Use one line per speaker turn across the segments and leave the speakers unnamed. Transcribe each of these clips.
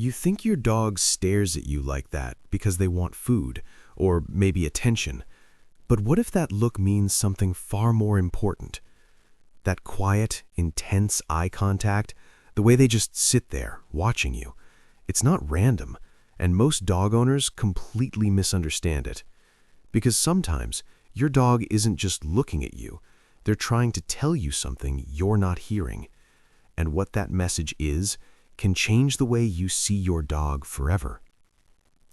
You think your dog stares at you like that because they want food, or maybe attention. But what if that look means something far more important? That quiet, intense eye contact, the way they just sit there, watching you. It's not random, and most dog owners completely misunderstand it. Because sometimes, your dog isn't just looking at you, they're trying to tell you something you're not hearing. And what that message is can change the way you see your dog forever.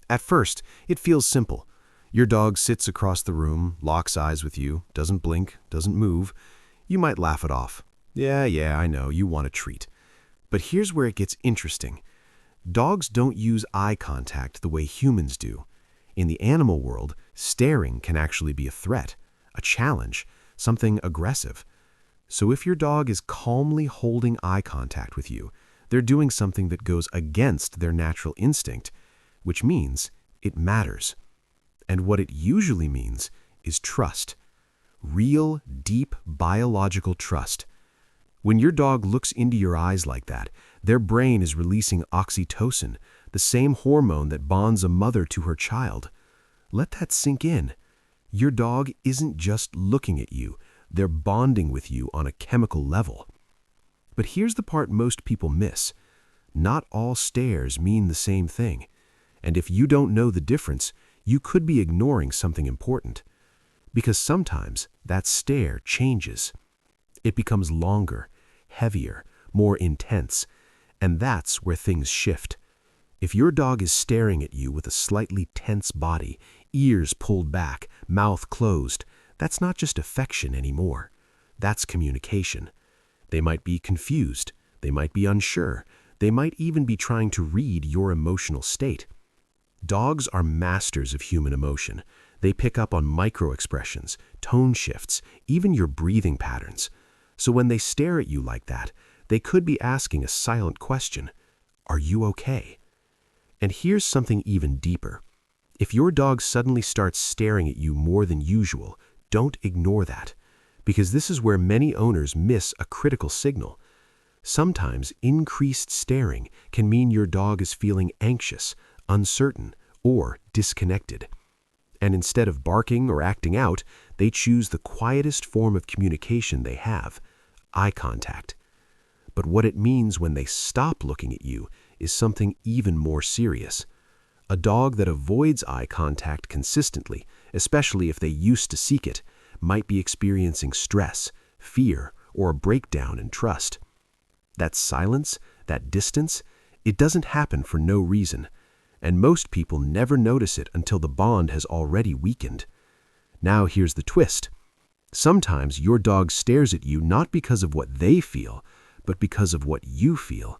At first, it feels simple. Your dog sits across the room, locks eyes with you, doesn't blink, doesn't move. You might laugh it off. Yeah, I know, you want a treat. But here's where it gets interesting. Dogs don't use eye contact the way humans do. In the animal world, staring can actually be a threat, a challenge, something aggressive. So if your dog is calmly holding eye contact with you, they're doing something that goes against their natural instinct, which means it matters. And what it usually means is trust. Real, deep, biological trust. When your dog looks into your eyes like that, their brain is releasing oxytocin, the same hormone that bonds a mother to her child. Let that sink in. Your dog isn't just looking at you, they're bonding with you on a chemical level. But here's the part most people miss. Not all stares mean the same thing. And if you don't know the difference, you could be ignoring something important. Because sometimes that stare changes. It becomes longer, heavier, more intense. And that's where things shift. If your dog is staring at you with a slightly tense body, ears pulled back, mouth closed, that's not just affection anymore. That's communication. They might be confused. They might be unsure. They might even be trying to read your emotional state. Dogs are masters of human emotion. They pick up on micro-expressions, tone shifts, even your breathing patterns. So when they stare at you like that, they could be asking a silent question. Are you okay? And here's something even deeper. If your dog suddenly starts staring at you more than usual, don't ignore that. Because this is where many owners miss a critical signal. Sometimes increased staring can mean your dog is feeling anxious, uncertain, or disconnected. And instead of barking or acting out, they choose the quietest form of communication they have, eye contact. But what it means when they stop looking at you is something even more serious. A dog that avoids eye contact consistently, especially if they used to seek it, might be experiencing stress, fear, or a breakdown in trust. That silence, that distance, it doesn't happen for no reason, and most people never notice it until the bond has already weakened. Now here's the twist. Sometimes your dog stares at you not because of what they feel, but because of what you feel.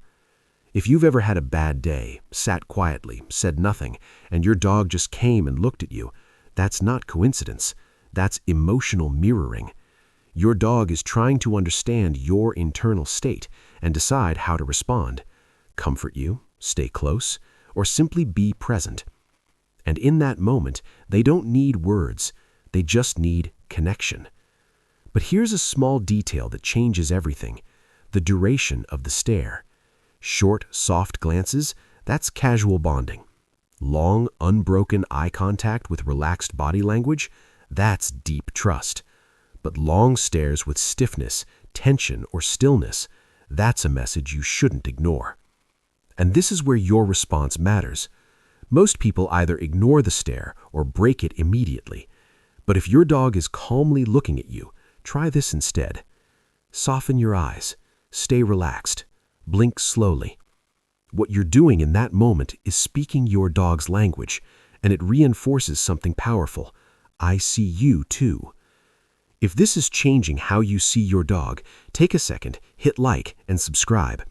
If you've ever had a bad day, sat quietly, said nothing, and your dog just came and looked at you, that's not coincidence. That's emotional mirroring. Your dog is trying to understand your internal state and decide how to respond. Comfort you, stay close, or simply be present. And in that moment, they don't need words. They just need connection. But here's a small detail that changes everything. The duration of the stare. Short, soft glances, that's casual bonding. Long, unbroken eye contact with relaxed body language, that's deep trust. But long stares with stiffness, tension, or stillness, that's a message you shouldn't ignore. And this is where your response matters. Most people either ignore the stare or break it immediately. But if your dog is calmly looking at you, try this instead. Soften your eyes. Stay relaxed. Blink slowly. What you're doing in that moment is speaking your dog's language, and it reinforces something powerful. I see you too. If this is changing how you see your dog, take a second, hit like, and subscribe.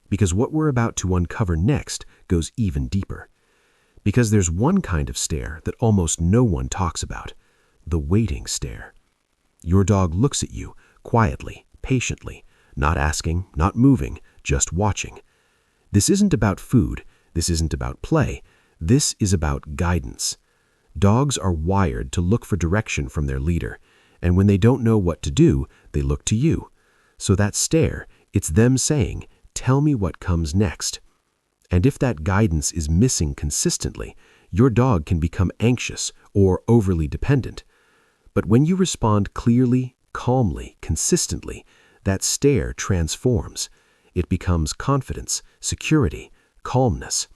Because what we're about to uncover next goes even deeper. Because there's one kind of stare that almost no one talks about. The waiting stare. Your dog looks at you, quietly, patiently, not asking, not moving, just watching. This isn't about food. This isn't about play. This is about guidance. Dogs are wired to look for direction from their leader, and when they don't know what to do, they look to you. So that stare, it's them saying, "Tell me what comes next." And if that guidance is missing consistently, your dog can become anxious or overly dependent. But when you respond clearly, calmly, consistently, that stare transforms. It becomes confidence, security, calmness.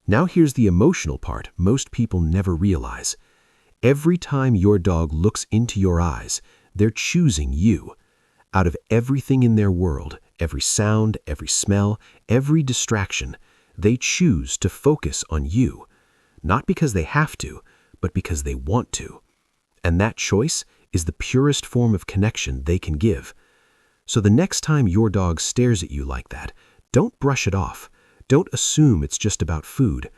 Now here's the emotional part most people never realize. Every time your dog looks into your eyes, they're choosing you. Out of everything in their world, every sound, every smell, every distraction, they choose to focus on you. Not because they have to, but because they want to. And that choice is the purest form of connection they can give. So the next time your dog stares at you like that, don't brush it off. Don't assume it's just about food.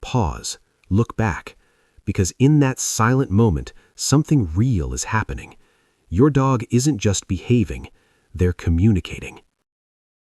Pause, look back, because in that silent moment, something real is happening. Your dog isn't just behaving, they're communicating.